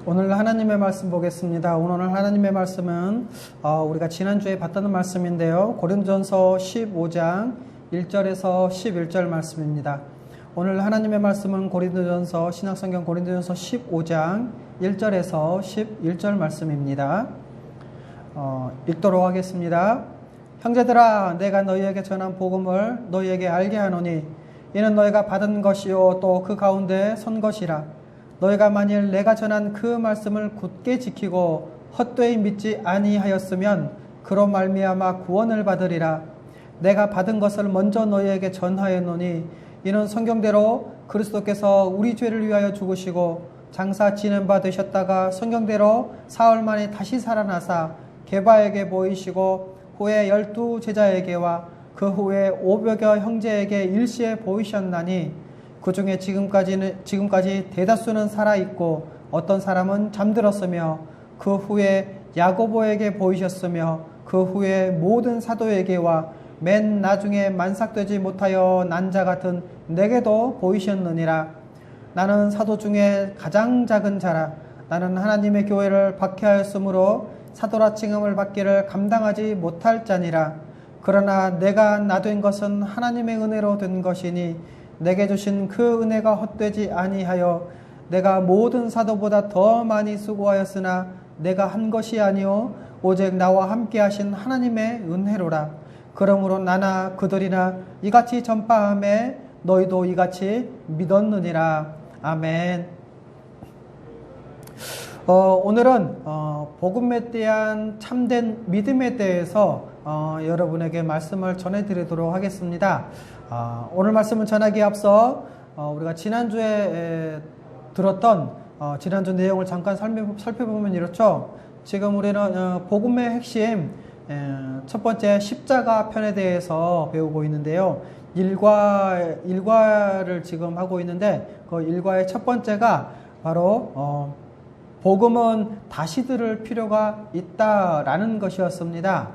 오늘 하나님의 말씀 보겠습니다. 오늘 하나님의 말씀은 우리가 지난주에 봤던 말씀인데요. 고린도전서 15장 1절에서 11절 말씀입니다. 오늘 하나님의 말씀은 고린도전서 신약성경 고린도전서 15장 1절에서 11절 말씀입니다. 읽도록 하겠습니다. 형제들아, 내가 너희에게 전한 복음을 너희에게 알게 하노니 이는 너희가 받은 것이요 또 그 가운데 선 것이라. 너희가 만일 내가 전한 그 말씀을 굳게 지키고 헛되이 믿지 아니하였으면 그로 말미암아 구원을 받으리라. 내가 받은 것을 먼저 너희에게 전하였노니 이는 성경대로 그리스도께서 우리 죄를 위하여 죽으시고 장사 지낸 바 되셨다가 성경대로 사흘 만에 다시 살아나사 게바에게 보이시고 후에 12 제자에게와 그 후에 500여 형제에게 일시에 보이셨나니 그 중에 지금까지 대다수는 살아있고 어떤 사람은 잠들었으며 그 후에 야고보에게 보이셨으며 그 후에 모든 사도에게와 맨 나중에 만삭되지 못하여 난 자 같은 내게도 보이셨느니라. 나는 사도 중에 가장 작은 자라. 나는 하나님의 교회를 박해하였으므로 사도라 칭함을 받기를 감당하지 못할 자니라. 그러나 내가 나 된 것은 하나님의 은혜로 된 것이니 내게 주신 그 은혜가 헛되지 아니하여 내가 모든 사도보다 더 많이 수고하였으나 내가 한 것이 아니요 오직 나와 함께 하신 하나님의 은혜로라. 그러므로 나나 그들이나 이같이 전파함에 너희도 이같이 믿었느니라. 아멘. 오늘은 복음에 대한 참된 믿음에 대해서 여러분에게 말씀을 전해드리도록 하겠습니다. 오늘 말씀을 전하기에 앞서 우리가 지난주에 들었던 지난주 내용을 잠깐 살펴보면 이렇죠. 지금 우리는 복음의 핵심 첫 번째 십자가 편에 대해서 배우고 있는데요. 일과를 지금 하고 있는데 그 일과의 첫 번째가 바로 복음은 다시 들을 필요가 있다라는 것이었습니다.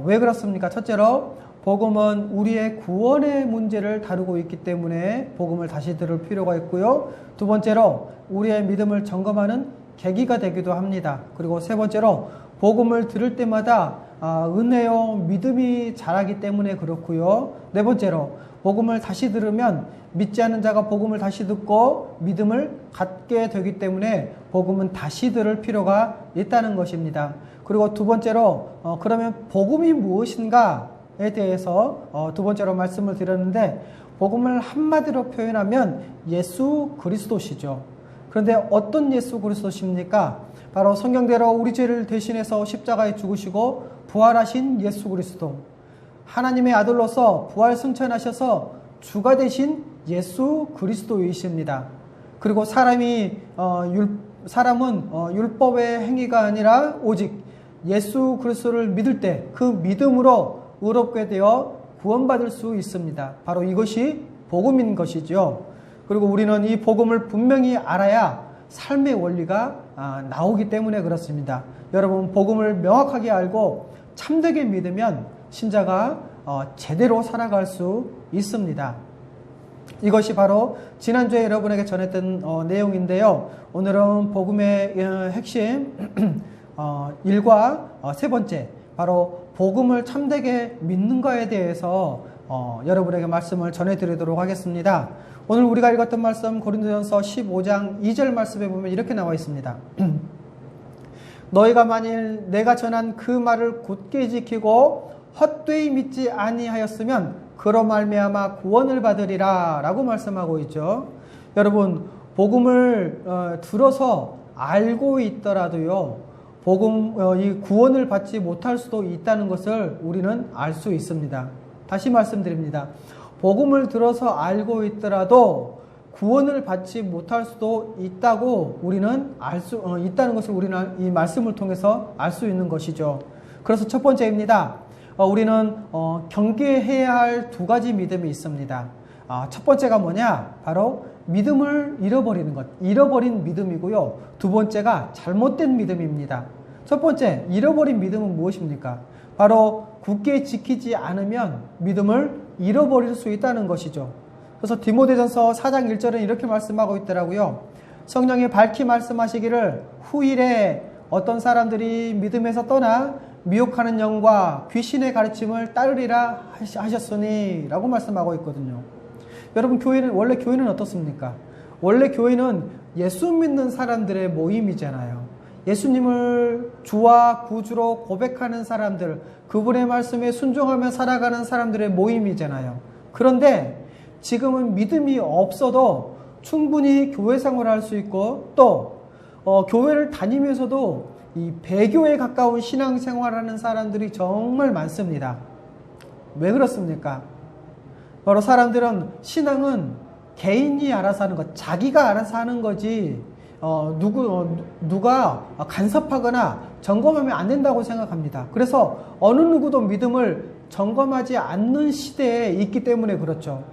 왜 그렇습니까? 첫째로 복음은 우리의 구원의 문제를 다루고 있기 때문에 복음을 다시 들을 필요가 있고요. 두 번째로 우리의 믿음을 점검하는 계기가 되기도 합니다. 그리고 세 번째로 복음을 들을 때마다 은혜요 믿음이 자라기 때문에 그렇고요. 네 번째로 복음을 다시 들으면 믿지 않는 자가 복음을 다시 듣고 믿음을 갖게 되기 때문에 복음은 다시 들을 필요가 있다는 것입니다. 그리고 두 번째로 그러면 복음이 무엇인가에 대해서 두 번째로 말씀을 드렸는데 복음을 한마디로 표현하면 예수 그리스도시죠. 그런데 어떤 예수 그리스도십니까? 바로 성경대로 우리 죄를 대신해서 십자가에 죽으시고 부활하신 예수 그리스도, 하나님의 아들로서 부활 승천하셔서 주가 되신 예수 그리스도이십니다. 그리고 사람은 율법의 행위가 아니라 오직 예수 그리스도를 믿을 때 그 믿음으로 의롭게 되어 구원받을 수 있습니다. 바로 이것이 복음인 것이죠. 그리고 우리는 이 복음을 분명히 알아야 삶의 원리가 나오기 때문에 그렇습니다. 여러분, 복음을 명확하게 알고 참되게 믿으면 신자가 제대로 살아갈 수 있습니다. 이것이 바로 지난주에 여러분에게 전했던 내용인데요. 오늘은 복음의 핵심 일과 세 번째, 바로 복음을 참되게 믿는가에 대해서 여러분에게 말씀을 전해드리도록 하겠습니다. 오늘 우리가 읽었던 말씀 고린도전서 15장 2절 말씀에 보면 이렇게 나와 있습니다. 너희가 만일 내가 전한 그 말을 굳게 지키고 헛되이 믿지 아니하였으면 그로 말미암아 구원을 받으리라 라고 말씀하고 있죠. 여러분, 복음을 들어서 알고 있더라도요, 이 구원을 받지 못할 수도 있다는 것을 우리는 알 수 있습니다. 다시 말씀드립니다. 복음을 들어서 알고 있더라도 구원을 받지 못할 수도 있다고 우리는 있다는 것을 우리는 이 말씀을 통해서 알 수 있는 것이죠. 그래서 첫 번째입니다. 우리는 경계해야 할 두 가지 믿음이 있습니다. 첫 번째가 뭐냐? 바로 믿음을 잃어버리는 것, 잃어버린 믿음이고요. 두 번째가 잘못된 믿음입니다. 첫 번째, 잃어버린 믿음은 무엇입니까? 바로 굳게 지키지 않으면 믿음을 잃어버릴 수 있다는 것이죠. 그래서 디모데전서 4장 1절은 이렇게 말씀하고 있더라고요. 성령이 밝히 말씀하시기를 후일에 어떤 사람들이 믿음에서 떠나 미혹하는 영과 귀신의 가르침을 따르리라 하셨으니 라고 말씀하고 있거든요. 여러분, 원래 교회는 어떻습니까? 원래 교회는 예수 믿는 사람들의 모임이잖아요. 예수님을 주와 구주로 고백하는 사람들, 그분의 말씀에 순종하며 살아가는 사람들의 모임이잖아요. 그런데 지금은 믿음이 없어도 충분히 교회 생활을 할 수 있고, 또 교회를 다니면서도 이 배교에 가까운 신앙생활하는 사람들이 정말 많습니다. 왜 그렇습니까? 바로 사람들은 신앙은 개인이 알아서 하는 것, 자기가 알아서 하는 거지 누가 간섭하거나 점검하면 안 된다고 생각합니다. 그래서 어느 누구도 믿음을 점검하지 않는 시대에 있기 때문에 그렇죠.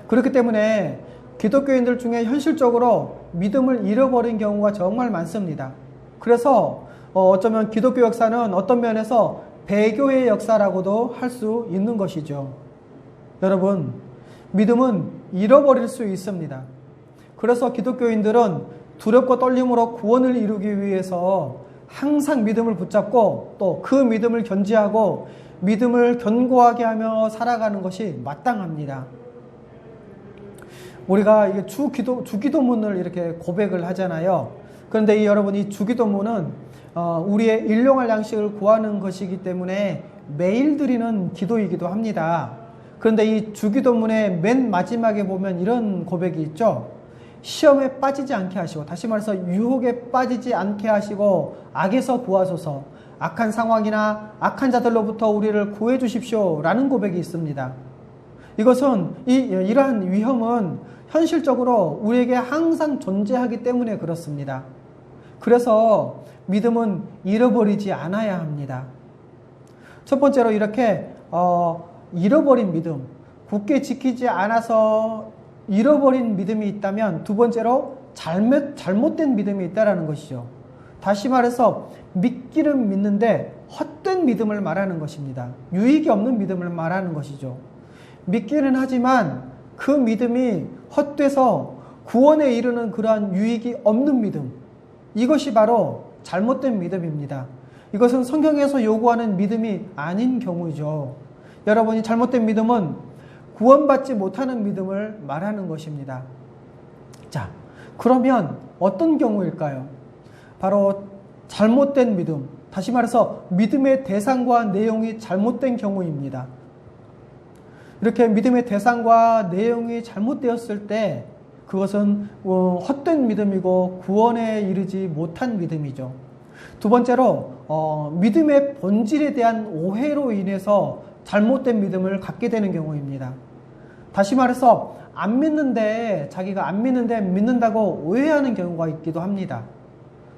그렇기 때문에 기독교인들 중에 현실적으로 믿음을 잃어버린 경우가 정말 많습니다. 그래서 어쩌면 기독교 역사는 어떤 면에서 배교의 역사라고도 할 수 있는 것이죠. 여러분, 믿음은 잃어버릴 수 있습니다. 그래서 기독교인들은 두렵고 떨림으로 구원을 이루기 위해서 항상 믿음을 붙잡고 또 그 믿음을 견지하고 믿음을 견고하게 하며 살아가는 것이 마땅합니다. 우리가 이게 주기도문을 이렇게 고백을 하잖아요. 그런데 여러분이 주기도문은 우리의 일용할 양식을 구하는 것이기 때문에 매일 드리는 기도이기도 합니다. 그런데 이 주기도문의 맨 마지막에 보면 이런 고백이 있죠. 시험에 빠지지 않게 하시고, 다시 말해서 유혹에 빠지지 않게 하시고 악에서 구하소서, 악한 상황이나 악한 자들로부터 우리를 구해 주십시오 라는 고백이 있습니다. 이것은 이러한 위험은 현실적으로 우리에게 항상 존재하기 때문에 그렇습니다. 그래서 믿음은 잃어버리지 않아야 합니다. 첫 번째로 이렇게 잃어버린 믿음, 굳게 지키지 않아서 잃어버린 믿음이 있다면, 두 번째로 잘못된 믿음이 있다는 것이죠. 다시 말해서 믿기는 믿는데 헛된 믿음을 말하는 것입니다. 유익이 없는 믿음을 말하는 것이죠. 믿기는 하지만 그 믿음이 헛돼서 구원에 이르는 그러한 유익이 없는 믿음, 이것이 바로 잘못된 믿음입니다. 이것은 성경에서 요구하는 믿음이 아닌 경우죠. 여러분이 잘못된 믿음은 구원받지 못하는 믿음을 말하는 것입니다. 자, 그러면 어떤 경우일까요? 바로 잘못된 믿음, 다시 말해서 믿음의 대상과 내용이 잘못된 경우입니다. 이렇게 믿음의 대상과 내용이 잘못되었을 때 그것은 헛된 믿음이고 구원에 이르지 못한 믿음이죠. 두 번째로 믿음의 본질에 대한 오해로 인해서 잘못된 믿음을 갖게 되는 경우입니다. 다시 말해서 안 믿는데, 자기가 안 믿는데 믿는다고 오해하는 경우가 있기도 합니다.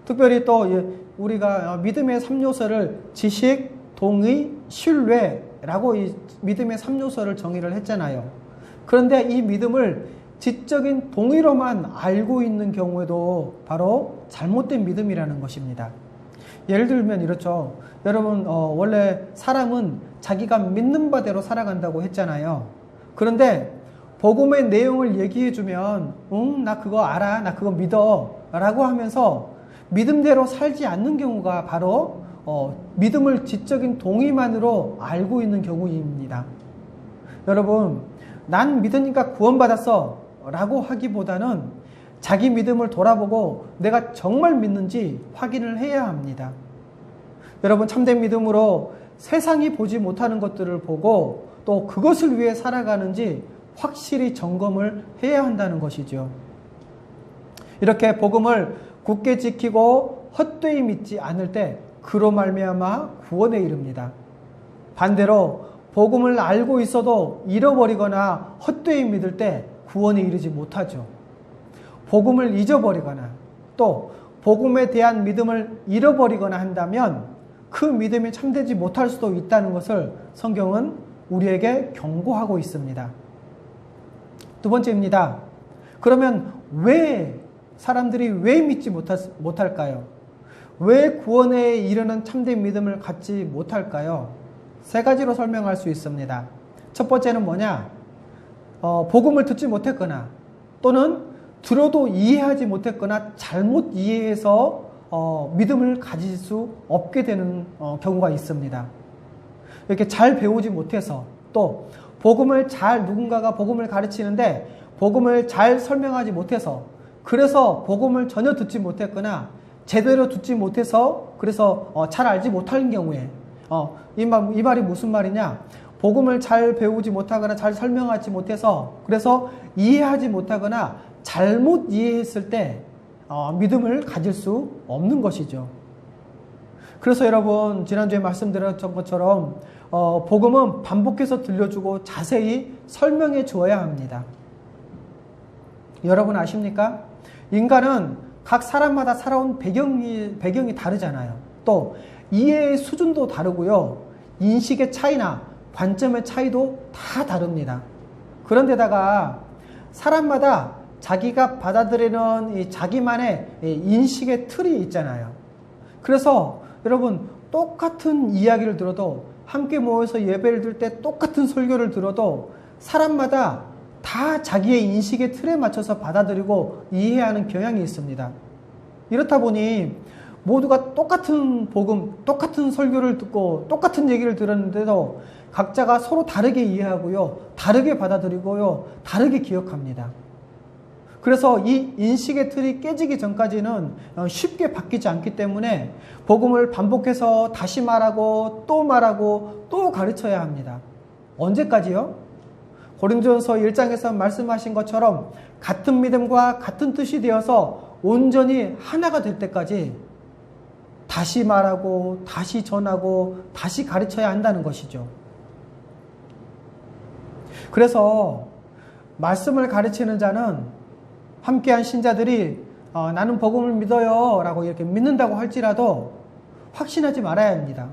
특별히 또 우리가 믿음의 3요소를 지식, 동의, 신뢰라고 이 믿음의 3요소를 정의를 했잖아요. 그런데 이 믿음을 지적인 동의로만 알고 있는 경우에도 바로 잘못된 믿음이라는 것입니다. 예를 들면 이렇죠. 여러분, 원래 사람은 자기가 믿는 바대로 살아간다고 했잖아요. 그런데 복음의 내용을 얘기해주면 나 그거 알아, 나 그거 믿어 라고 하면서 믿음대로 살지 않는 경우가 바로 믿음을 지적인 동의만으로 알고 있는 경우입니다. 여러분, 난 믿으니까 구원받았어 라고 하기보다는 자기 믿음을 돌아보고 내가 정말 믿는지 확인을 해야 합니다. 여러분, 참된 믿음으로 세상이 보지 못하는 것들을 보고 또 그것을 위해 살아가는지 확실히 점검을 해야 한다는 것이죠. 이렇게 복음을 굳게 지키고 헛되이 믿지 않을 때 그로 말미암아 구원에 이릅니다. 반대로 복음을 알고 있어도 잃어버리거나 헛되이 믿을 때 구원에 이르지 못하죠. 복음을 잊어버리거나 또 복음에 대한 믿음을 잃어버리거나 한다면 그 믿음이 참되지 못할 수도 있다는 것을 성경은 우리에게 경고하고 있습니다. 두 번째입니다. 그러면 사람들이 왜 믿지 못할까요? 왜 구원에 이르는 참된 믿음을 갖지 못할까요? 세 가지로 설명할 수 있습니다. 첫 번째는 뭐냐? 복음을 듣지 못했거나 또는 들어도 이해하지 못했거나 잘못 이해해서 믿음을 가질 수 없게 되는 경우가 있습니다. 이렇게 잘 배우지 못해서, 또 누군가가 복음을 가르치는데 복음을 잘 설명하지 못해서, 그래서 복음을 전혀 듣지 못했거나 제대로 듣지 못해서 그래서 잘 알지 못하는 경우에, 이 말이 무슨 말이냐, 복음을 잘 배우지 못하거나 잘 설명하지 못해서 그래서 이해하지 못하거나 잘못 이해했을 때 믿음을 가질 수 없는 것이죠. 그래서 여러분, 지난주에 말씀드렸던 것처럼 복음은 반복해서 들려주고 자세히 설명해 주어야 합니다. 여러분 아십니까? 인간은 각 사람마다 살아온 배경이 다르잖아요. 또 이해의 수준도 다르고요. 인식의 차이나 관점의 차이도 다 다릅니다. 그런데다가 사람마다 자기가 받아들이는 이 자기만의 인식의 틀이 있잖아요. 그래서 여러분, 똑같은 이야기를 들어도, 함께 모여서 예배를 드릴 때 똑같은 설교를 들어도 사람마다 다 자기의 인식의 틀에 맞춰서 받아들이고 이해하는 경향이 있습니다. 이렇다 보니 모두가 똑같은 복음, 똑같은 설교를 듣고 똑같은 얘기를 들었는데도 각자가 서로 다르게 이해하고요, 다르게 받아들이고요, 다르게 기억합니다. 그래서 이 인식의 틀이 깨지기 전까지는 쉽게 바뀌지 않기 때문에 복음을 반복해서 다시 말하고 또 가르쳐야 합니다. 언제까지요? 고린도전서 1장에서 말씀하신 것처럼 같은 믿음과 같은 뜻이 되어서 온전히 하나가 될 때까지 다시 말하고 다시 전하고 다시 가르쳐야 한다는 것이죠. 그래서 말씀을 가르치는 자는 함께한 신자들이 나는 복음을 믿어요 라고 이렇게 믿는다고 할지라도 확신하지 말아야 합니다.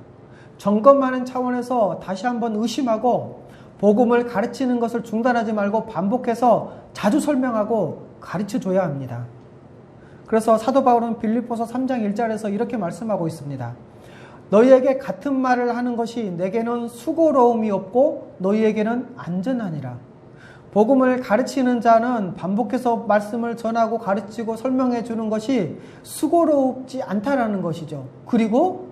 점검하는 차원에서 다시 한번 의심하고 복음을 가르치는 것을 중단하지 말고 반복해서 자주 설명하고 가르쳐 줘야 합니다. 그래서 사도 바울은 빌립보서 3장 1절에서 이렇게 말씀하고 있습니다. 너희에게 같은 말을 하는 것이 내게는 수고로움이 없고 너희에게는 안전하니라. 복음을 가르치는 자는 반복해서 말씀을 전하고 가르치고 설명해 주는 것이 수고롭지 않다라는 것이죠. 그리고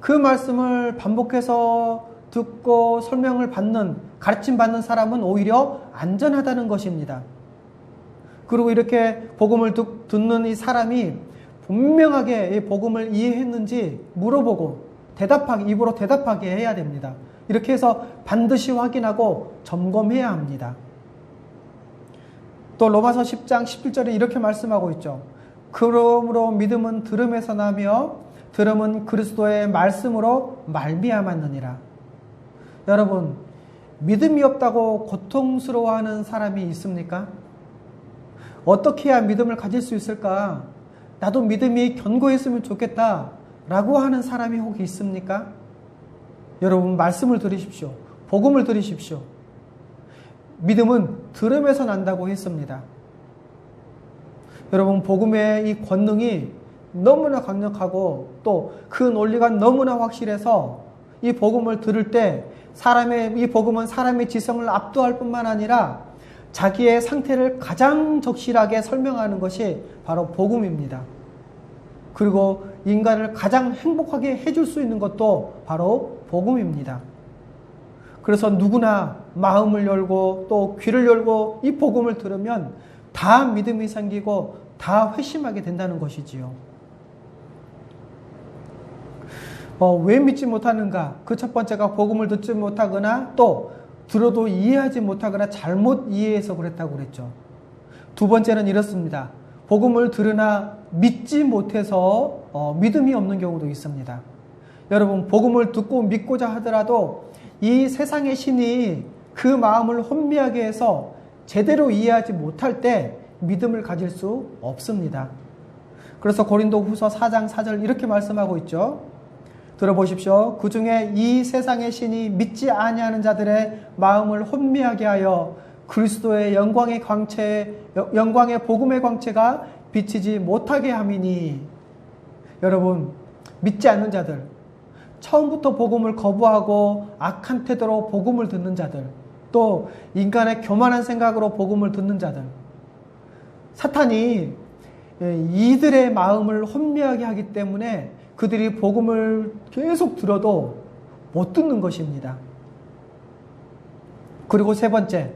그 말씀을 반복해서 듣고 설명을 받는, 가르침 받는 사람은 오히려 안전하다는 것입니다. 그리고 이렇게 복음을 듣는 이 사람이 분명하게 이 복음을 이해했는지 물어보고 입으로 대답하게 해야 됩니다. 이렇게 해서 반드시 확인하고 점검해야 합니다. 또 로마서 10장 11절에 이렇게 말씀하고 있죠. 그러므로 믿음은 들음에서 나며 들음은 그리스도의 말씀으로 말미암았느니라. 여러분, 믿음이 없다고 고통스러워하는 사람이 있습니까? 어떻게 해야 믿음을 가질 수 있을까? 나도 믿음이 견고했으면 좋겠다 라고 하는 사람이 혹시 있습니까? 여러분, 말씀을 들으십시오. 복음을 들으십시오. 믿음은 들음에서 난다고 했습니다. 여러분, 복음의 이 권능이 너무나 강력하고 또 그 논리가 너무나 확실해서 이 복음을 들을 때 이 복음은 사람의 지성을 압도할 뿐만 아니라 자기의 상태를 가장 적실하게 설명하는 것이 바로 복음입니다. 그리고 인간을 가장 행복하게 해줄 수 있는 것도 바로 복음입니다. 그래서 누구나 마음을 열고 또 귀를 열고 이 복음을 들으면 다 믿음이 생기고 다 회심하게 된다는 것이지요. 왜 믿지 못하는가? 그 첫 번째가 복음을 듣지 못하거나 또 들어도 이해하지 못하거나 잘못 이해해서 그랬다고 그랬죠. 두 번째는 이렇습니다. 복음을 들으나 믿지 못해서 믿음이 없는 경우도 있습니다. 여러분, 복음을 듣고 믿고자 하더라도 이 세상의 신이 그 마음을 혼미하게 해서 제대로 이해하지 못할 때 믿음을 가질 수 없습니다. 그래서 고린도후서 4장 4절 이렇게 말씀하고 있죠. 들어보십시오. 그 중에 이 세상의 신이 믿지 아니하는 자들의 마음을 혼미하게 하여 그리스도의 영광의 복음의 광채가 비치지 못하게 함이니. 여러분, 믿지 않는 자들, 처음부터 복음을 거부하고 악한 태도로 복음을 듣는 자들, 또 인간의 교만한 생각으로 복음을 듣는 자들, 사탄이 이들의 마음을 혼미하게 하기 때문에 그들이 복음을 계속 들어도 못 듣는 것입니다. 그리고 세 번째,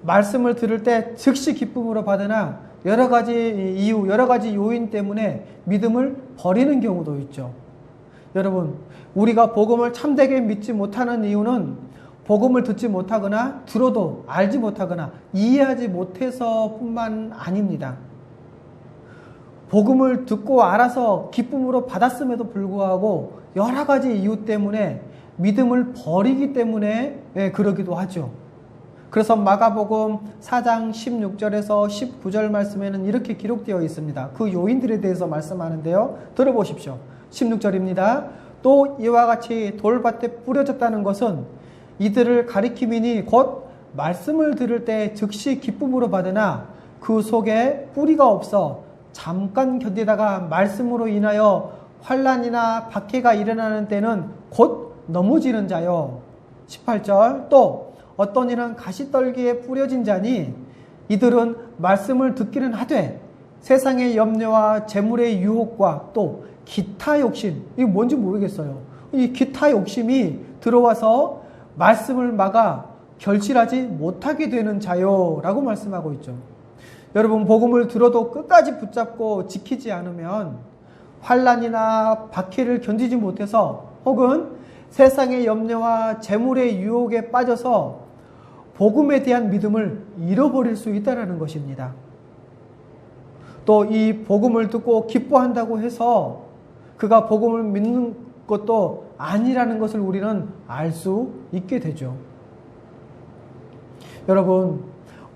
말씀을 들을 때 즉시 기쁨으로 받으나 여러 가지 이유, 여러 가지 요인 때문에 믿음을 버리는 경우도 있죠. 여러분, 우리가 복음을 참되게 믿지 못하는 이유는 복음을 듣지 못하거나 들어도 알지 못하거나 이해하지 못해서 뿐만 아닙니다. 복음을 듣고 알아서 기쁨으로 받았음에도 불구하고 여러 가지 이유 때문에 믿음을 버리기 때문에 그러기도 하죠. 그래서 마가복음 4장 16절에서 19절 말씀에는 이렇게 기록되어 있습니다. 그 요인들에 대해서 말씀하는데요. 들어보십시오. 16절입니다. 또 이와 같이 돌밭에 뿌려졌다는 것은 이들을 가리킴이니 곧 말씀을 들을 때 즉시 기쁨으로 받으나 그 속에 뿌리가 없어 잠깐 견디다가 말씀으로 인하여 환난이나 박해가 일어나는 때는 곧 넘어지는 자요. 18절 또 어떤 이는 가시떨기에 뿌려진 자니 이들은 말씀을 듣기는 하되 세상의 염려와 재물의 유혹과 또 기타 욕심, 이게 뭔지 모르겠어요. 이 기타 욕심이 들어와서 말씀을 막아 결실하지 못하게 되는 자요 라고 말씀하고 있죠. 여러분, 복음을 들어도 끝까지 붙잡고 지키지 않으면 환난이나 박해를 견디지 못해서 혹은 세상의 염려와 재물의 유혹에 빠져서 복음에 대한 믿음을 잃어버릴 수 있다는 것입니다. 또 이 복음을 듣고 기뻐한다고 해서 그가 복음을 믿는 것도 아니라는 것을 우리는 알 수 있게 되죠. 여러분,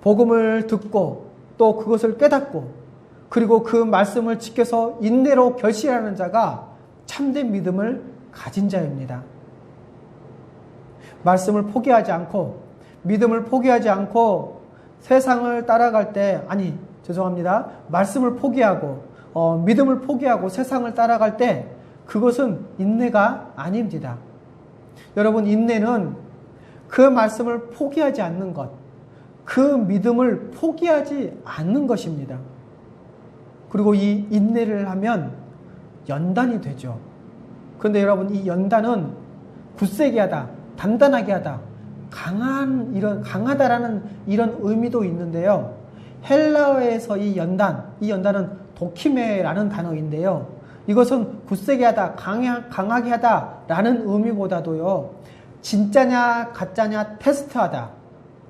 복음을 듣고 또 그것을 깨닫고 그리고 그 말씀을 지켜서 인내로 결실하는 자가 참된 믿음을 가진 자입니다. 말씀을 포기하지 않고 믿음을 포기하지 않고 세상을 따라갈 때, 말씀을 포기하고 믿음을 포기하고 세상을 따라갈 때 그것은 인내가 아닙니다. 여러분, 인내는 그 말씀을 포기하지 않는 것, 그 믿음을 포기하지 않는 것입니다. 그리고 이 인내를 하면 연단이 되죠. 그런데 여러분, 이 연단은 굳세게 하다, 단단하게 하다, 강하다라는 이런 의미도 있는데요. 헬라어에서 이 연단은 도키메라는 단어인데요. 이것은 굳세게 하다, 강하게 하다라는 의미보다도요, 진짜냐 가짜냐 테스트하다,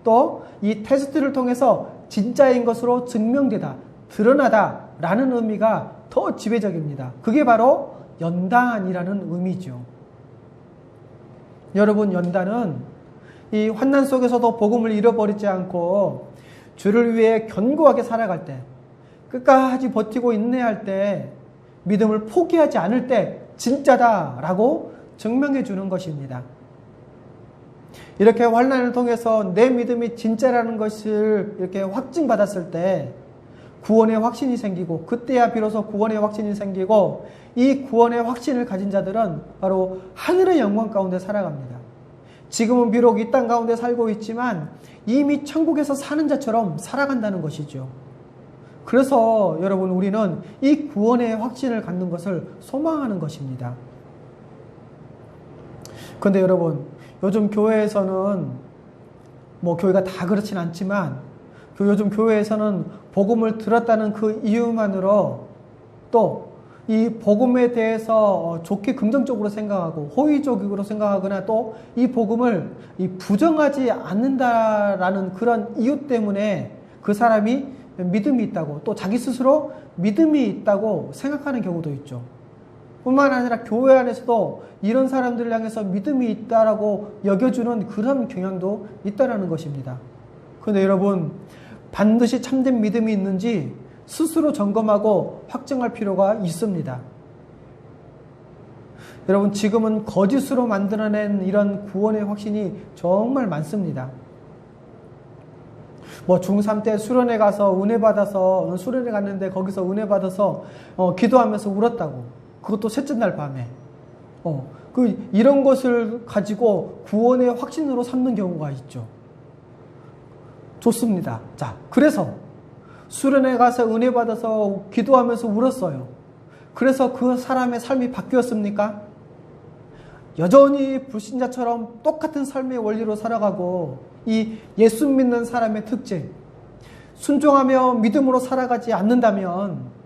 또 이 테스트를 통해서 진짜인 것으로 증명되다, 드러나다라는 의미가 더 지배적입니다. 그게 바로 연단이라는 의미죠. 여러분, 연단은 이 환난 속에서도 복음을 잃어버리지 않고 주를 위해 견고하게 살아갈 때, 끝까지 버티고 인내할 때, 믿음을 포기하지 않을 때 진짜다라고 증명해 주는 것입니다. 이렇게 환난을 통해서 내 믿음이 진짜라는 것을 이렇게 확증받았을 때 구원의 확신이 생기고, 그때야 비로소 구원의 확신이 생기고, 이 구원의 확신을 가진 자들은 바로 하늘의 영광 가운데 살아갑니다. 지금은 비록 이 땅 가운데 살고 있지만 이미 천국에서 사는 자처럼 살아간다는 것이죠. 그래서 여러분, 우리는 이 구원의 확신을 갖는 것을 소망하는 것입니다. 그런데 여러분, 요즘 교회에서는, 교회가 다 그렇진 않지만 요즘 교회에서는 복음을 들었다는 그 이유만으로 또 이 복음에 대해서 좋게 긍정적으로 생각하고 호의적으로 생각하거나 또 이 복음을 부정하지 않는다라는 그런 이유 때문에 그 사람이 믿음이 있다고, 또 자기 스스로 믿음이 있다고 생각하는 경우도 있죠. 뿐만 아니라 교회 안에서도 이런 사람들을 향해서 믿음이 있다라고 여겨주는 그런 경향도 있다라는 것입니다. 그런데 여러분, 반드시 참된 믿음이 있는지 스스로 점검하고 확정할 필요가 있습니다. 여러분, 지금은 거짓으로 만들어낸 이런 구원의 확신이 정말 많습니다. 중3 때 수련회 가서 은혜 받아서, 수련회 갔는데 거기서 은혜 받아서 기도하면서 울었다고. 그것도 셋째 날 밤에. 이런 것을 가지고 구원의 확신으로 삼는 경우가 있죠. 좋습니다. 자, 그래서 수련회 가서 은혜 받아서 기도하면서 울었어요. 그래서 그 사람의 삶이 바뀌었습니까? 여전히 불신자처럼 똑같은 삶의 원리로 살아가고, 이 예수 믿는 사람의 특징, 순종하며 믿음으로 살아가지 않는다면,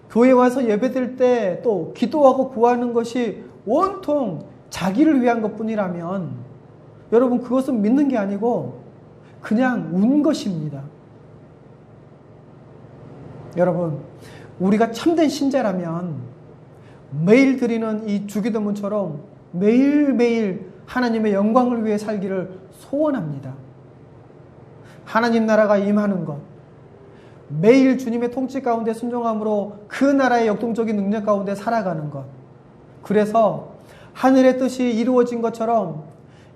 교회 와서 예배드릴 때 또 기도하고 구하는 것이 온통 자기를 위한 것뿐이라면, 여러분 그것은 믿는 게 아니고 그냥 운 것입니다. 여러분, 우리가 참된 신자라면 매일 드리는 이 주기도문처럼 매일매일 하나님의 영광을 위해 살기를 소원합니다. 하나님 나라가 임하는 것, 매일 주님의 통치 가운데 순종함으로 그 나라의 역동적인 능력 가운데 살아가는 것, 그래서 하늘의 뜻이 이루어진 것처럼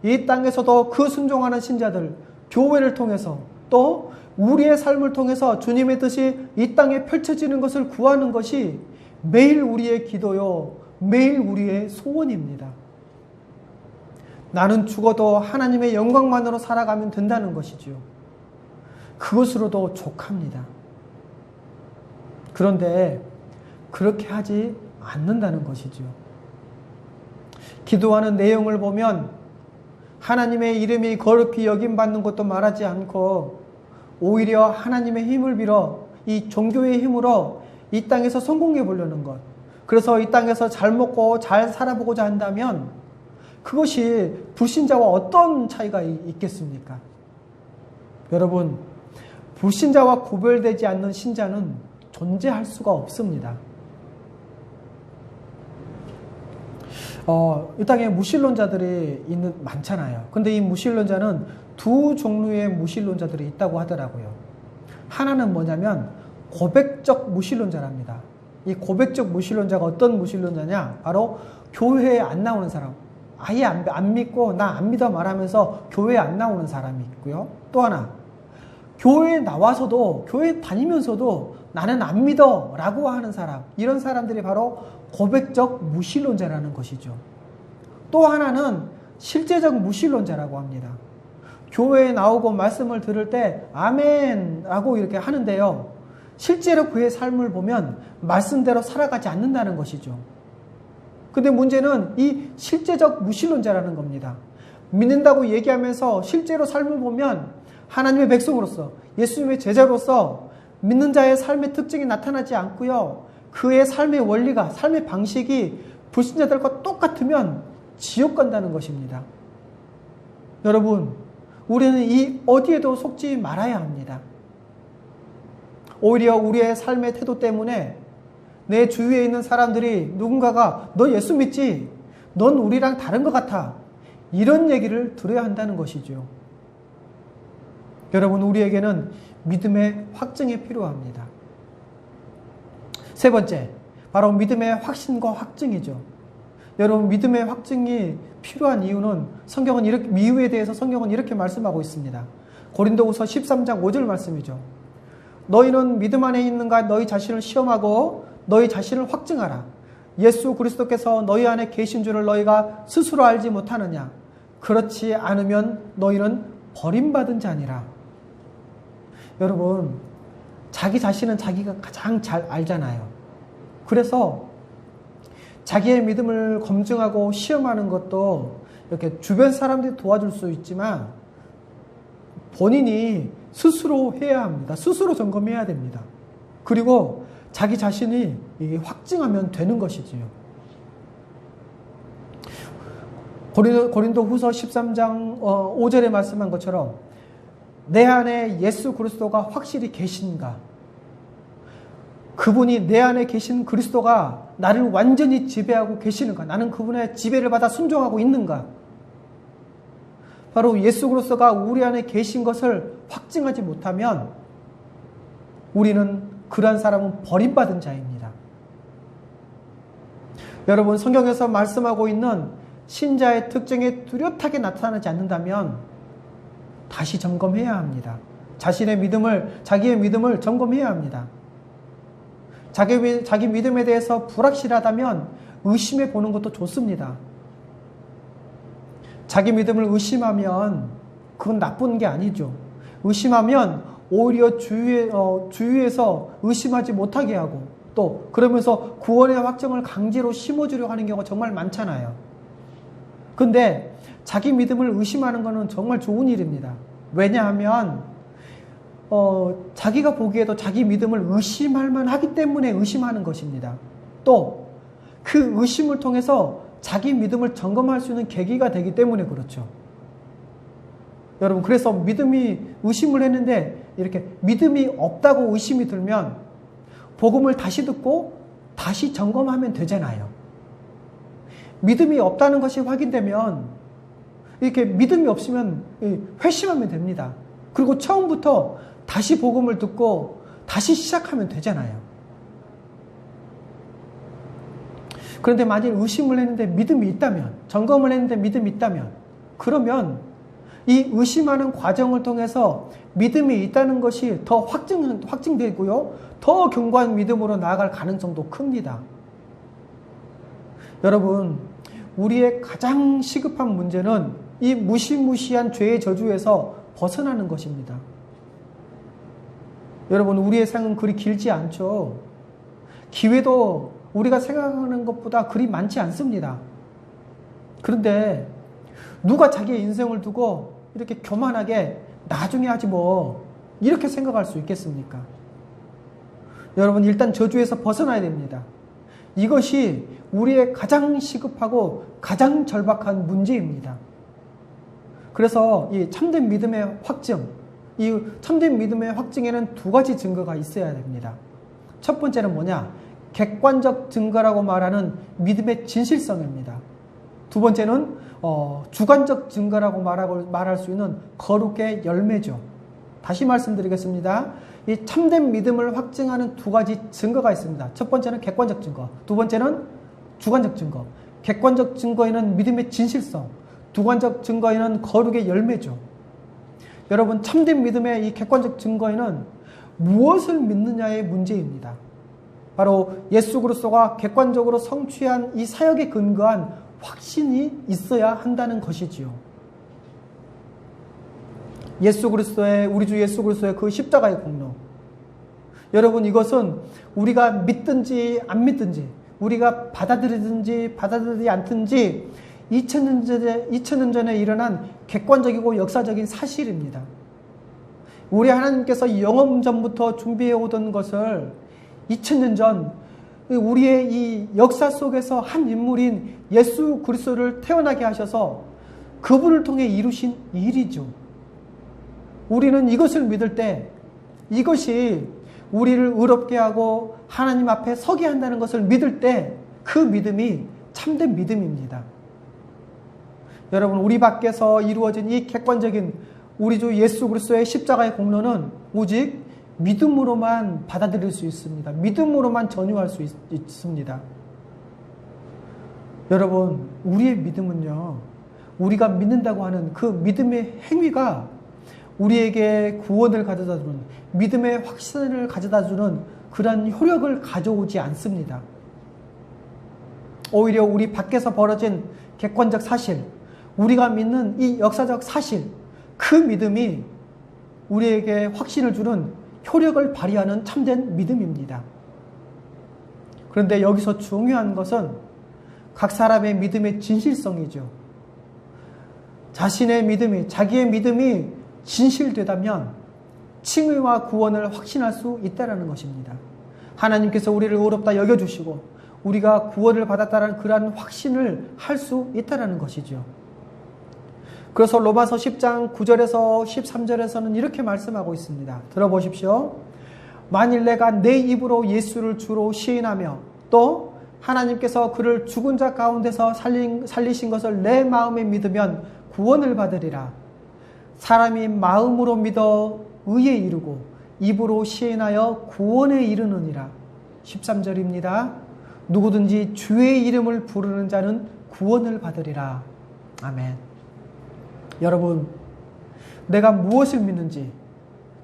이 땅에서도 그 순종하는 신자들, 교회를 통해서 또 우리의 삶을 통해서 주님의 뜻이 이 땅에 펼쳐지는 것을 구하는 것이 매일 우리의 기도요, 매일 우리의 소원입니다. 나는 죽어도 하나님의 영광만으로 살아가면 된다는 것이지요. 그것으로도 족합니다. 그런데 그렇게 하지 않는다는 것이지요. 기도하는 내용을 보면 하나님의 이름이 거룩히 여김받는 것도 말하지 않고, 오히려 하나님의 힘을 빌어 이 종교의 힘으로 이 땅에서 성공해 보려는 것, 그래서 이 땅에서 잘 먹고 잘 살아보고자 한다면 그것이 불신자와 어떤 차이가 있겠습니까? 여러분, 불신자와 구별되지 않는 신자는 존재할 수가 없습니다. 이 땅에 무신론자들이 많잖아요. 근데 이 무신론자는 두 종류의 무신론자들이 있다고 하더라고요. 하나는 뭐냐면 고백적 무신론자랍니다. 이 고백적 무신론자가 어떤 무신론자냐? 바로 교회에 안 나오는 사람. 아예 안 믿고 나 안 믿어 말하면서 교회에 안 나오는 사람이 있고요. 또 하나, 교회에 나와서도, 교회 다니면서도 나는 안 믿어 라고 하는 사람, 이런 사람들이 바로 고백적 무신론자라는 것이죠. 또 하나는 실제적 무신론자라고 합니다. 교회에 나오고 말씀을 들을 때 아멘 라고 이렇게 하는데요, 실제로 그의 삶을 보면 말씀대로 살아가지 않는다는 것이죠. 근데 문제는 이 실제적 무신론자라는 겁니다. 믿는다고 얘기하면서 실제로 삶을 보면 하나님의 백성으로서, 예수님의 제자로서 믿는 자의 삶의 특징이 나타나지 않고요, 그의 삶의 원리가, 삶의 방식이 불신자들과 똑같으면 지옥 간다는 것입니다. 여러분, 우리는 이 어디에도 속지 말아야 합니다. 오히려 우리의 삶의 태도 때문에 내 주위에 있는 사람들이, 누군가가 너 예수 믿지? 넌 우리랑 다른 것 같아, 이런 얘기를 들어야 한다는 것이죠. 여러분, 우리에게는 믿음의 확증이 필요합니다. 세 번째, 바로 믿음의 확신과 확증이죠. 여러분, 믿음의 확증이 필요한 이유는 성경은 이유에 대해서 성경은 이렇게 말씀하고 있습니다. 고린도후서 13장 5절 말씀이죠. 너희는 믿음 안에 있는가 너희 자신을 시험하고 너희 자신을 확증하라. 예수 그리스도께서 너희 안에 계신 줄을 너희가 스스로 알지 못하느냐. 그렇지 않으면 너희는 버림받은 자니라. 여러분, 자기 자신은 자기가 가장 잘 알잖아요. 그래서 자기의 믿음을 검증하고 시험하는 것도 이렇게 주변 사람들이 도와줄 수 있지만 본인이 스스로 해야 합니다. 스스로 점검해야 됩니다. 그리고 자기 자신이 확증하면 되는 것이지요. 고린도 후서 13장 5절에 말씀한 것처럼 내 안에 예수 그리스도가 확실히 계신가? 그분이 내 안에 계신 그리스도가 나를 완전히 지배하고 계시는가? 나는 그분의 지배를 받아 순종하고 있는가? 바로 예수 그리스도가 우리 안에 계신 것을 확증하지 못하면 우리는, 그러한 사람은 버림받은 자입니다. 여러분, 성경에서 말씀하고 있는 신자의 특징이 뚜렷하게 나타나지 않는다면 다시 점검해야 합니다. 자기의 믿음을 점검해야 합니다. 자기 믿음에 대해서 불확실하다면 의심해 보는 것도 좋습니다. 자기 믿음을 의심하면 그건 나쁜 게 아니죠. 의심하면 오히려 주위에서 의심하지 못하게 하고 또 그러면서 구원의 확정을 강제로 심어주려 하는 경우가 정말 많잖아요. 근데 자기 믿음을 의심하는 것은 정말 좋은 일입니다. 왜냐하면 자기가 보기에도 자기 믿음을 의심할 만하기 때문에 의심하는 것입니다. 또 그 의심을 통해서 자기 믿음을 점검할 수 있는 계기가 되기 때문에 그렇죠. 여러분, 그래서 의심을 했는데 이렇게 믿음이 없다고 의심이 들면 복음을 다시 듣고 다시 점검하면 되잖아요. 믿음이 없다는 것이 확인되면 이렇게 믿음이 없으면 회심하면 됩니다. 그리고 처음부터 다시 복음을 듣고 다시 시작하면 되잖아요. 그런데 만일 의심을 했는데 믿음이 있다면, 점검을 했는데 믿음이 있다면, 그러면 이 의심하는 과정을 통해서 믿음이 있다는 것이 더 확증되고요. 더 견고한 믿음으로 나아갈 가능성도 큽니다. 여러분, 우리의 가장 시급한 문제는 이 무시무시한 죄의 저주에서 벗어나는 것입니다. 여러분, 우리의 생은 그리 길지 않죠. 기회도 우리가 생각하는 것보다 그리 많지 않습니다. 그런데 누가 자기의 인생을 두고 이렇게 교만하게 나중에 하지 뭐 이렇게 생각할 수 있겠습니까? 여러분, 일단 저주에서 벗어나야 됩니다. 이것이 우리의 가장 시급하고 가장 절박한 문제입니다. 그래서 이 참된 믿음의 확증, 이 참된 믿음의 확증에는 두 가지 증거가 있어야 됩니다. 첫 번째는 뭐냐? 객관적 증거라고 말하는 믿음의 진실성입니다. 두 번째는 주관적 증거라고 말할 수 있는 거룩의 열매죠. 다시 말씀드리겠습니다. 이 참된 믿음을 확증하는 두 가지 증거가 있습니다. 첫 번째는 객관적 증거, 두 번째는 주관적 증거. 객관적 증거에는 믿음의 진실성, 주관적 증거에는 거룩의 열매죠. 여러분, 참된 믿음의 이 객관적 증거에는 무엇을 믿느냐의 문제입니다. 바로 예수 그리스도가 객관적으로 성취한 이 사역에 근거한 확신이 있어야 한다는 것이지요. 우리 주 예수 그리스도의 그 십자가의 공로. 여러분, 이것은 우리가 믿든지 안 믿든지, 우리가 받아들이든지 받아들이지 않든지 2000년 전에 일어난 객관적이고 역사적인 사실입니다. 우리 하나님께서 영원 전부터 준비해 오던 것을 2000년 전 우리의 이 역사 속에서 한 인물인 예수 그리스도를 태어나게 하셔서 그분을 통해 이루신 일이죠. 우리는 이것을 믿을 때 이것이 우리를 의롭게 하고 하나님 앞에 서게 한다는 것을 믿을 때 그 믿음이 참된 믿음입니다. 여러분, 우리 밖에서 이루어진 이 객관적인 우리 주 예수 그리스도의 십자가의 공로는 오직 믿음으로만 받아들일 수 있습니다. 믿음으로만 전유할 수 있습니다. 여러분, 우리의 믿음은요, 우리가 믿는다고 하는 그 믿음의 행위가 우리에게 구원을 가져다주는, 믿음의 확신을 가져다주는 그런 효력을 가져오지 않습니다. 오히려 우리 밖에서 벌어진 객관적 사실, 우리가 믿는 이 역사적 사실, 그 믿음이 우리에게 확신을 주는 효력을 발휘하는 참된 믿음입니다. 그런데 여기서 중요한 것은 각 사람의 믿음의 진실성이죠. 자신의 믿음이, 자기의 믿음이 진실되다면 칭의와 구원을 확신할 수 있다는 것입니다. 하나님께서 우리를 의롭다 여겨주시고 우리가 구원을 받았다는 그러한 확신을 할 수 있다는 것이죠. 그래서 로마서 10장 9절에서 13절에서는 이렇게 말씀하고 있습니다. 들어보십시오. 만일 내가 내 입으로 예수를 주로 시인하며 또 하나님께서 그를 죽은 자 가운데서 살리신 것을 내 마음에 믿으면 구원을 받으리라. 사람이 마음으로 믿어 의에 이르고 입으로 시인하여 구원에 이르느니라. 13절입니다. 누구든지 주의 이름을 부르는 자는 구원을 받으리라. 아멘. 여러분, 내가 무엇을 믿는지,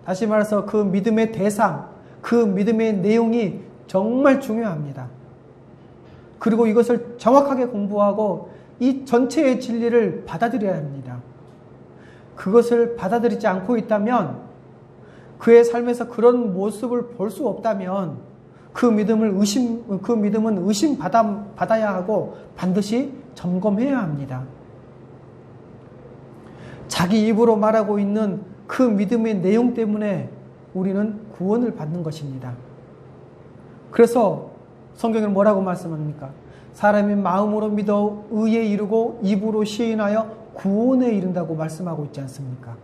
다시 말해서 그 믿음의 대상, 그 믿음의 내용이 정말 중요합니다. 그리고 이것을 정확하게 공부하고 이 전체의 진리를 받아들여야 합니다. 그것을 받아들이지 않고 있다면 그의 삶에서 그런 모습을 볼 수 없다면 그 믿음은 받아야 하고 반드시 점검해야 합니다. 자기 입으로 말하고 있는 그 믿음의 내용 때문에 우리는 구원을 받는 것입니다. 그래서 성경은 뭐라고 말씀합니까? 사람이 마음으로 믿어 의에 이르고 입으로 시인하여 구원에 이른다고 말씀하고 있지 않습니까?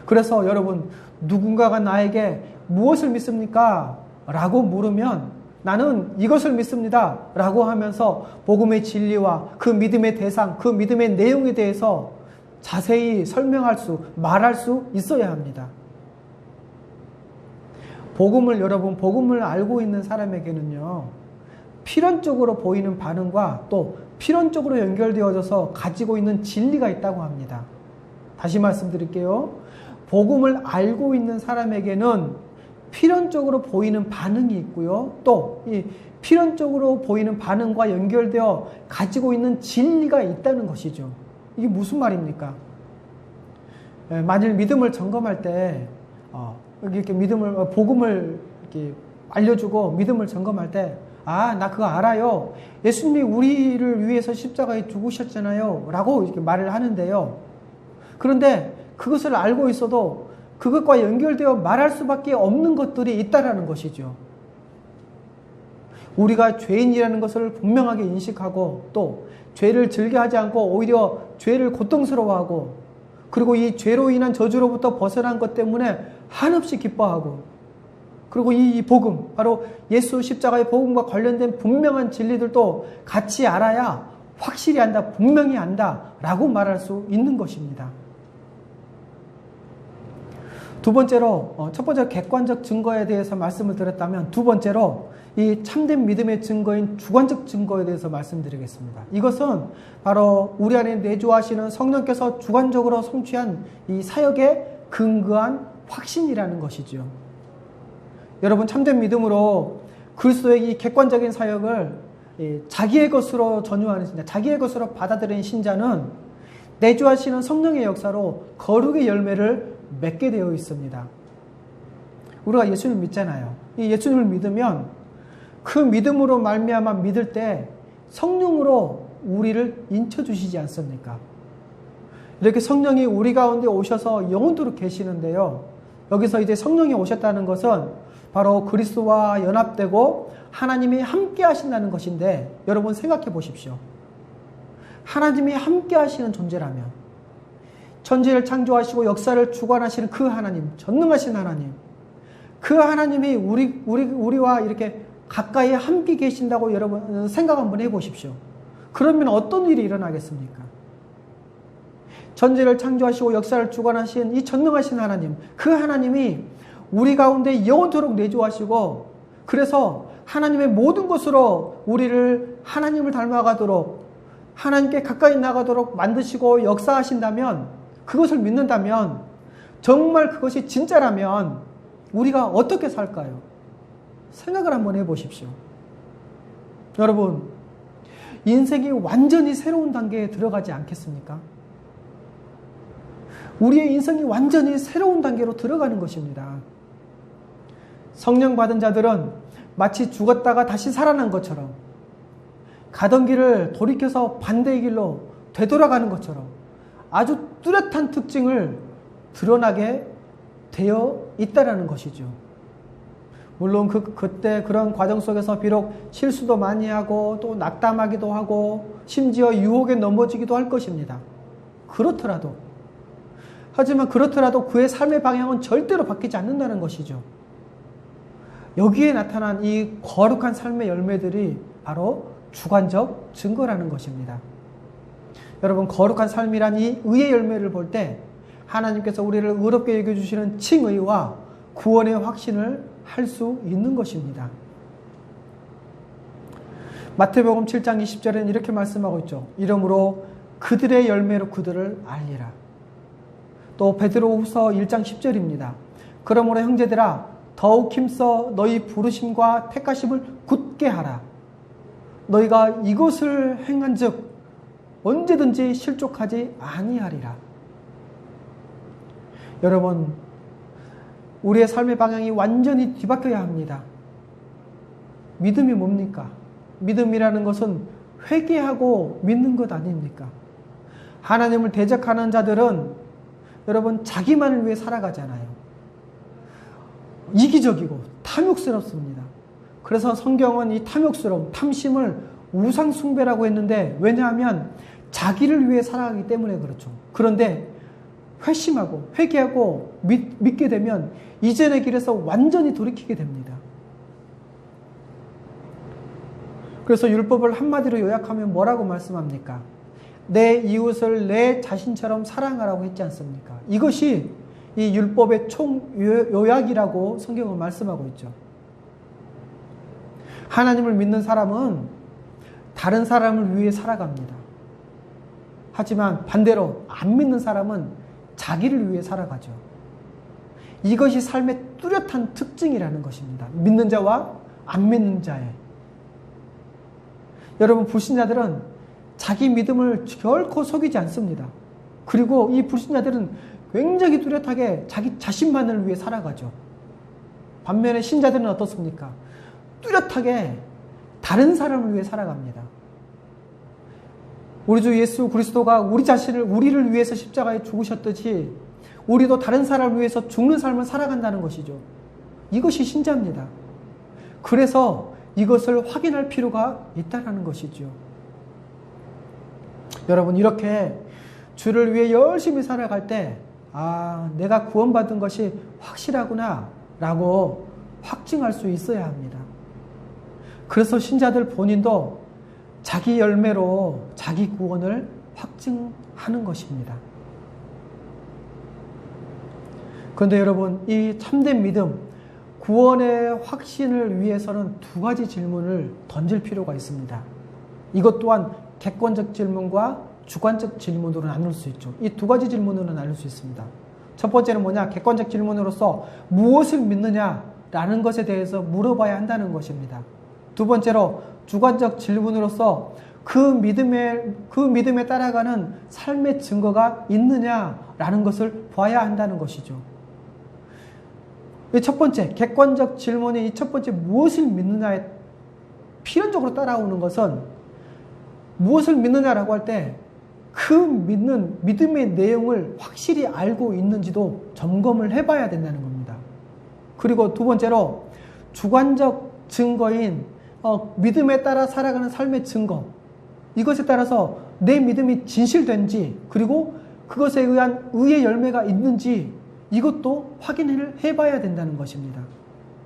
그래서 여러분, 누군가가 나에게 무엇을 믿습니까? 라고 물으면 나는 이것을 믿습니다 라고 하면서 복음의 진리와 그 믿음의 대상, 그 믿음의 내용에 대해서 자세히 말할 수 있어야 합니다. 복음을 알고 있는 사람에게는요, 필연적으로 보이는 반응과 또 필연적으로 연결되어져서 가지고 있는 진리가 있다고 합니다. 다시 말씀드릴게요. 복음을 알고 있는 사람에게는 필연적으로 보이는 반응이 있고요. 또 이 필연적으로 보이는 반응과 연결되어 가지고 있는 진리가 있다는 것이죠. 이게 무슨 말입니까? 만일 믿음을 점검할 때 이렇게 복음을 이렇게 알려주고 믿음을 점검할 때, 나 그거 알아요. 예수님이 우리를 위해서 십자가에 죽으셨잖아요. 라고 이렇게 말을 하는데요. 그런데 그것을 알고 있어도 그것과 연결되어 말할 수밖에 없는 것들이 있다라는 것이죠. 우리가 죄인이라는 것을 분명하게 인식하고 또 죄를 즐겨하지 않고 오히려 죄를 고통스러워하고 그리고 이 죄로 인한 저주로부터 벗어난 것 때문에 한없이 기뻐하고 그리고 이 복음, 바로 예수 십자가의 복음과 관련된 분명한 진리들도 같이 알아야 확실히 안다, 분명히 안다 라고 말할 수 있는 것입니다. 두 번째로, 첫 번째 객관적 증거에 대해서 말씀을 드렸다면 두 번째로 이 참된 믿음의 증거인 주관적 증거에 대해서 말씀드리겠습니다. 이것은 바로 우리 안에 내주하시는 성령께서 주관적으로 성취한 이 사역에 근거한 확신이라는 것이죠. 여러분, 참된 믿음으로 그리스도의 이 객관적인 사역을 자기의 것으로 전유하는 신자, 자기의 것으로 받아들이는 신자는 내주하시는 성령의 역사로 거룩의 열매를 맺게 되어 있습니다. 우리가 예수님을 믿잖아요. 이 예수님을 믿으면 그 믿음으로 말미암아 믿을 때 성령으로 우리를 인쳐주시지 않습니까? 이렇게 성령이 우리 가운데 오셔서 영원토록 계시는데요. 여기서 이제 성령이 오셨다는 것은 바로 그리스도와 연합되고 하나님이 함께 하신다는 것인데, 여러분 생각해 보십시오. 하나님이 함께 하시는 존재라면, 천지를 창조하시고 역사를 주관하시는 그 하나님, 전능하신 하나님, 그 하나님이 우리와 이렇게 가까이 함께 계신다고 여러분 생각 한번 해보십시오. 그러면 어떤 일이 일어나겠습니까? 천지를 창조하시고 역사를 주관하신 이 전능하신 하나님, 그 하나님이 우리 가운데 영원토록 내주하시고, 그래서 하나님의 모든 것으로 우리를 하나님을 닮아가도록, 하나님께 가까이 나가도록 만드시고 역사하신다면, 그것을 믿는다면, 정말 그것이 진짜라면 우리가 어떻게 살까요? 생각을 한번 해보십시오. 여러분, 인생이 완전히 새로운 단계에 들어가지 않겠습니까? 우리의 인생이 완전히 새로운 단계로 들어가는 것입니다. 성령 받은 자들은 마치 죽었다가 다시 살아난 것처럼, 가던 길을 돌이켜서 반대의 길로 되돌아가는 것처럼 아주 뚜렷한 특징을 드러나게 되어 있다라는 것이죠. 물론 그때 그런 과정 속에서 비록 실수도 많이 하고 또 낙담하기도 하고 심지어 유혹에 넘어지기도 할 것입니다. 하지만 그렇더라도 그의 삶의 방향은 절대로 바뀌지 않는다는 것이죠. 여기에 나타난 이 거룩한 삶의 열매들이 바로 주관적 증거라는 것입니다. 여러분, 거룩한 삶이란 이 의의 열매를 볼 때 하나님께서 우리를 의롭게 여겨주시는 칭의와 구원의 확신을 할 수 있는 것입니다. 마태복음 7장 20절에는 이렇게 말씀하고 있죠. 이러므로 그들의 열매로 그들을 알리라. 또 베드로후서 1장 10절입니다. 그러므로 형제들아, 더욱 힘써 너희 부르심과 택하심을 굳게 하라. 너희가 이것을 행한즉 언제든지 실족하지 아니하리라. 여러분, 우리의 삶의 방향이 완전히 뒤바뀌어야 합니다. 믿음이 뭡니까? 믿음이라는 것은 회개하고 믿는 것 아닙니까? 하나님을 대적하는 자들은 여러분 자기만을 위해 살아가잖아요. 이기적이고 탐욕스럽습니다. 그래서 성경은 이 탐욕스러움, 탐심을 우상숭배라고 했는데, 왜냐하면 자기를 위해 살아가기 때문에 그렇죠. 그런데 회심하고 회개하고 믿게 되면 이전의 길에서 완전히 돌이키게 됩니다. 그래서 율법을 한마디로 요약하면 뭐라고 말씀합니까? 내 이웃을 내 자신처럼 사랑하라고 했지 않습니까? 이것이 이 율법의 총 요약이라고 성경은 말씀하고 있죠. 하나님을 믿는 사람은 다른 사람을 위해 살아갑니다. 하지만 반대로 안 믿는 사람은 자기를 위해 살아가죠. 이것이 삶의 뚜렷한 특징이라는 것입니다. 믿는 자와 안 믿는 자의. 여러분, 불신자들은 자기 믿음을 결코 속이지 않습니다. 그리고 이 불신자들은 굉장히 뚜렷하게 자기 자신만을 위해 살아가죠. 반면에 신자들은 어떻습니까? 뚜렷하게 다른 사람을 위해 살아갑니다. 우리 주 예수 그리스도가 우리를 위해서 십자가에 죽으셨듯이 우리도 다른 사람을 위해서 죽는 삶을 살아간다는 것이죠. 이것이 신자입니다. 그래서 이것을 확인할 필요가 있다는 것이죠. 여러분, 이렇게 주를 위해 열심히 살아갈 때, 내가 구원받은 것이 확실하구나 라고 확증할 수 있어야 합니다. 그래서 신자들 본인도 자기 열매로 자기 구원을 확증하는 것입니다. 그런데 여러분, 이 참된 믿음, 구원의 확신을 위해서는 두 가지 질문을 던질 필요가 있습니다. 이것 또한 객관적 질문과 주관적 질문으로 나눌 수 있죠. 이 두 가지 질문으로 나눌 수 있습니다. 첫 번째는 뭐냐? 객관적 질문으로서 무엇을 믿느냐라는 것에 대해서 물어봐야 한다는 것입니다. 두 번째로 주관적 질문으로서 그 믿음에 따라가는 삶의 증거가 있느냐라는 것을 봐야 한다는 것이죠. 이 첫 번째, 객관적 질문이 이 첫 번째 무엇을 믿느냐에 필연적으로 따라오는 것은, 무엇을 믿느냐라고 할 때 그 믿음의 내용을 확실히 알고 있는지도 점검을 해봐야 된다는 겁니다. 그리고 두 번째로 주관적 증거인 믿음에 따라 살아가는 삶의 증거, 이것에 따라서 내 믿음이 진실된지, 그리고 그것에 의한 의의 열매가 있는지, 이것도 확인을 해봐야 된다는 것입니다.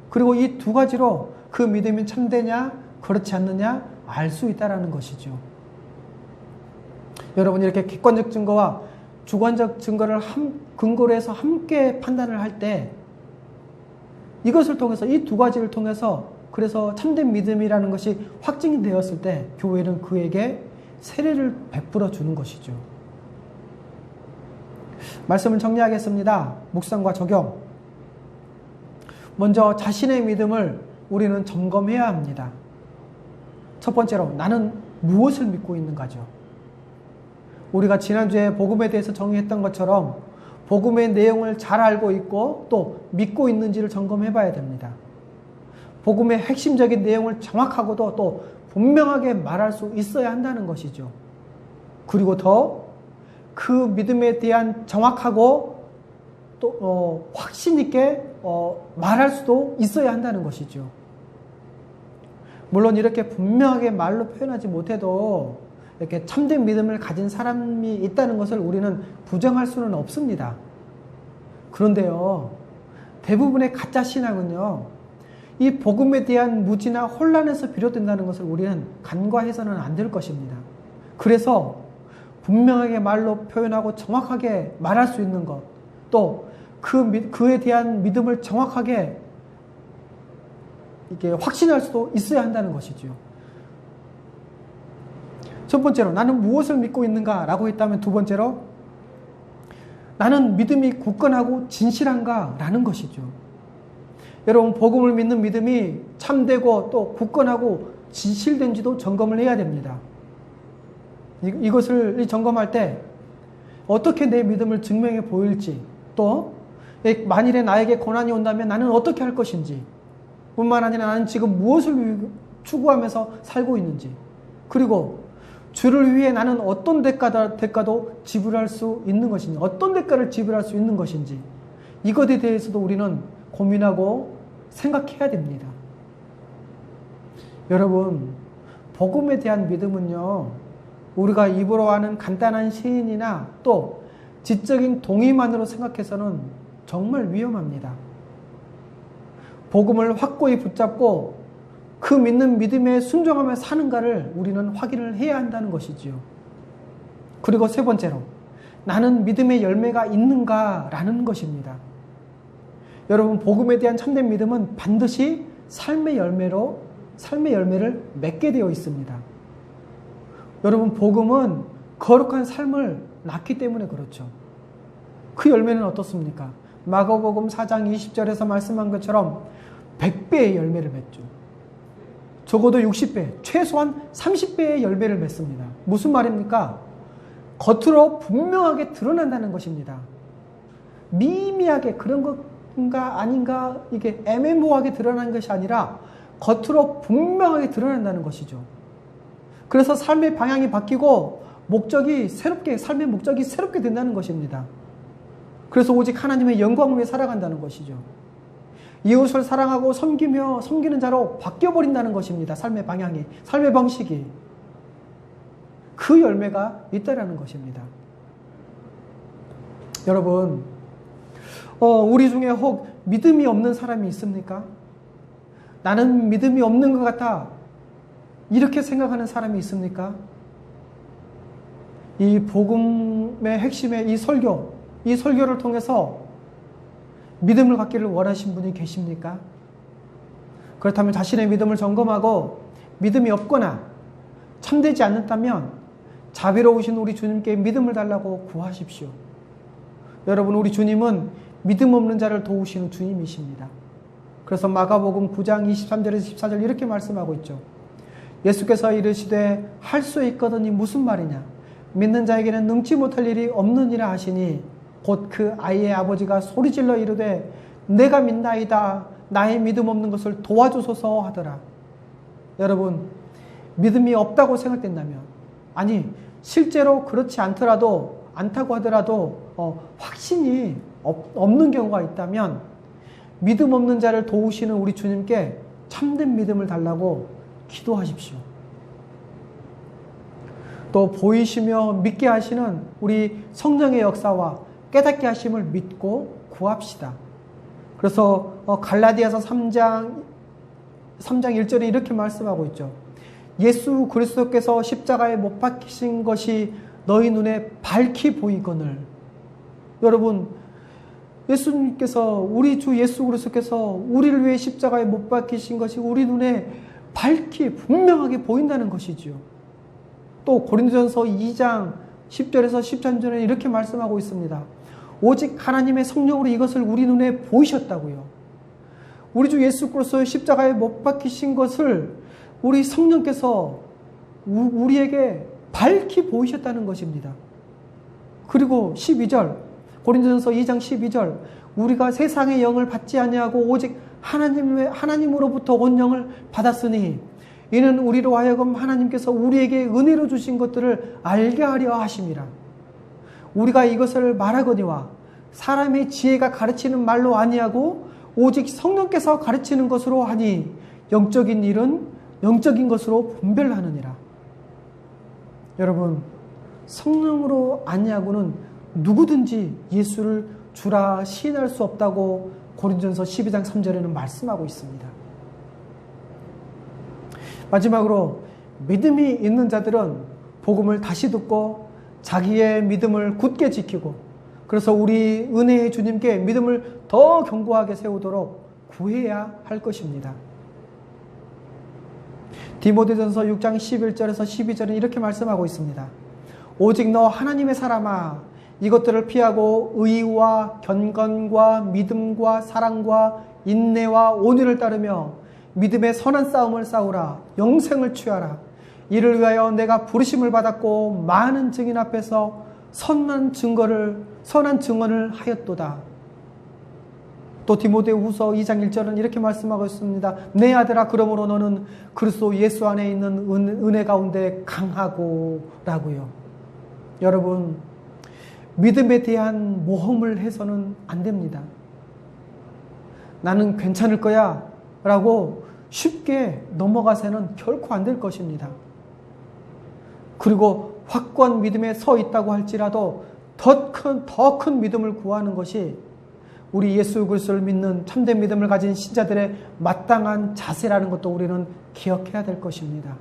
그리고 이 두 가지로 그 믿음이 참되냐 그렇지 않느냐 알 수 있다는 것이죠. 여러분, 이렇게 객관적 증거와 주관적 증거를 근거로 해서 함께 판단을 할 때, 이것을 통해서, 이 두 가지를 통해서, 그래서 참된 믿음이라는 것이 확증이 되었을 때 교회는 그에게 세례를 베풀어 주는 것이죠. 말씀을 정리하겠습니다. 묵상과 적용. 먼저 자신의 믿음을 우리는 점검해야 합니다. 첫 번째로, 나는 무엇을 믿고 있는가죠. 우리가 지난주에 복음에 대해서 정의했던 것처럼 복음의 내용을 잘 알고 있고 또 믿고 있는지를 점검해 봐야 됩니다. 복음의 핵심적인 내용을 정확하고도 또 분명하게 말할 수 있어야 한다는 것이죠. 그리고 더 그 믿음에 대한 정확하고 또 확신 있게 말할 수도 있어야 한다는 것이죠. 물론 이렇게 분명하게 말로 표현하지 못해도 이렇게 참된 믿음을 가진 사람이 있다는 것을 우리는 부정할 수는 없습니다. 그런데요, 대부분의 가짜 신앙은요, 이 복음에 대한 무지나 혼란에서 비롯된다는 것을 우리는 간과해서는 안 될 것입니다. 그래서 분명하게 말로 표현하고 정확하게 말할 수 있는 것, 또 그에 대한 믿음을 정확하게 이렇게 확신할 수도 있어야 한다는 것이죠. 첫 번째로, 나는 무엇을 믿고 있는가 라고 했다면, 두 번째로, 나는 믿음이 굳건하고 진실한가 라는 것이죠. 여러분, 복음을 믿는 믿음이 참되고 또 굳건하고 진실된지도 점검을 해야 됩니다. 이것을 점검할 때 어떻게 내 믿음을 증명해 보일지, 또 만일에 나에게 고난이 온다면 나는 어떻게 할 것인지, 뿐만 아니라 나는 지금 무엇을 추구하면서 살고 있는지, 그리고 주를 위해 나는 어떤 대가도 지불할 수 있는 것인지, 어떤 대가를 지불할 수 있는 것인지, 이것에 대해서도 우리는 고민하고 생각해야 됩니다. 여러분, 복음에 대한 믿음은요, 우리가 입으로 하는 간단한 시인이나 또 지적인 동의만으로 생각해서는 정말 위험합니다. 복음을 확고히 붙잡고 그 믿는 믿음에 순종하며 사는가를 우리는 확인을 해야 한다는 것이지요. 그리고 세 번째로, 나는 믿음의 열매가 있는가라는 것입니다. 여러분, 복음에 대한 참된 믿음은 반드시 삶의 열매를 맺게 되어 있습니다. 여러분, 복음은 거룩한 삶을 낳기 때문에 그렇죠. 그 열매는 어떻습니까? 마가복음 4장 20절에서 말씀한 것처럼 100배의 열매를 맺죠. 적어도 60배, 최소한 30배의 열매를 맺습니다. 무슨 말입니까? 겉으로 분명하게 드러난다는 것입니다. 미미하게 그런 것인가 아닌가, 이게 애매모호하게 드러나는 것이 아니라 겉으로 분명하게 드러난다는 것이죠. 그래서 삶의 방향이 바뀌고 삶의 목적이 새롭게 된다는 것입니다. 그래서 오직 하나님의 영광을 위해 살아간다는 것이죠. 이웃을 사랑하고 섬기는 자로 바뀌어버린다는 것입니다. 삶의 방향이, 삶의 방식이. 그 열매가 있다라는 것입니다. 여러분, 우리 중에 혹 믿음이 없는 사람이 있습니까? 나는 믿음이 없는 것 같아, 이렇게 생각하는 사람이 있습니까? 이 복음의 핵심의 이 설교를 통해서 믿음을 갖기를 원하신 분이 계십니까? 그렇다면 자신의 믿음을 점검하고 믿음이 없거나 참되지 않는다면 자비로우신 우리 주님께 믿음을 달라고 구하십시오. 여러분, 우리 주님은 믿음 없는 자를 도우시는 주님이십니다. 그래서 마가복음 9장 23절에서 14절 이렇게 말씀하고 있죠. 예수께서 이르시되 할 수 있거든이 무슨 말이냐? 믿는 자에게는 능치 못할 일이 없느니라 하시니 곧 그 아이의 아버지가 소리질러 이르되 내가 믿나이다, 나의 믿음 없는 것을 도와주소서 하더라. 여러분, 믿음이 없다고 생각된다면, 아니 실제로 그렇지 않다고 하더라도 확신이 없는 경우가 있다면 믿음 없는 자를 도우시는 우리 주님께 참된 믿음을 달라고 기도하십시오. 또 보이시며 믿게 하시는 우리 성령의 역사와 깨닫게 하심을 믿고 구합시다. 그래서 갈라디아서 3장 1절에 이렇게 말씀하고 있죠. 예수 그리스도께서 십자가에 못 박히신 것이 너희 눈에 밝히 보이거늘. 여러분, 예수님께서, 우리 주 예수 그리스도께서 우리를 위해 십자가에 못 박히신 것이 우리 눈에 밝히 분명하게 보인다는 것이지요. 또 고린도전서 2장 10절에서 13절에 이렇게 말씀하고 있습니다. 오직 하나님의 성령으로 이것을 우리 눈에 보이셨다고요. 우리 주 예수 그리스도의 십자가에 못 박히신 것을 우리 성령께서 우리에게 밝히 보이셨다는 것입니다. 그리고 12절, 고린도전서 2장 12절, 우리가 세상의 영을 받지 아니하고 오직 하나님으로부터 온 영을 받았으니 이는 우리로 하여금 하나님께서 우리에게 은혜로 주신 것들을 알게 하려 하심이라. 우리가 이것을 말하거니와 사람의 지혜가 가르치는 말로 아니하고 오직 성령께서 가르치는 것으로 하니 영적인 일은 영적인 것으로 분별하느니라. 여러분, 성령으로 아니하고는 누구든지 예수를 주라 시인할 수 없다고 고린도전서 12장 3절에는 말씀하고 있습니다. 마지막으로 믿음이 있는 자들은 복음을 다시 듣고 자기의 믿음을 굳게 지키고, 그래서 우리 은혜의 주님께 믿음을 더 견고하게 세우도록 구해야 할 것입니다. 디모데전서 6장 11절에서 12절은 이렇게 말씀하고 있습니다. 오직 너 하나님의 사람아, 이것들을 피하고 의와 경건과 믿음과 사랑과 인내와 온유를 따르며 믿음의 선한 싸움을 싸우라. 영생을 취하라. 이를 위하여 내가 부르심을 받았고 많은 증인 앞에서 선한 증언을 하였도다. 또 디모데후서 2장 1절은 이렇게 말씀하고 있습니다. 내 아들아, 그러므로 너는 그리스도 예수 안에 있는 은혜 가운데 강하고 라고요. 여러분, 믿음에 대한 모험을 해서는 안 됩니다. 나는 괜찮을 거야 라고 쉽게 넘어가서는 결코 안 될 것입니다. 그리고 확고한 믿음에 서 있다고 할지라도 더 큰 믿음을 구하는 것이 우리 예수 그리스도를 믿는 참된 믿음을 가진 신자들의 마땅한 자세라는 것도 우리는 기억해야 될 것입니다.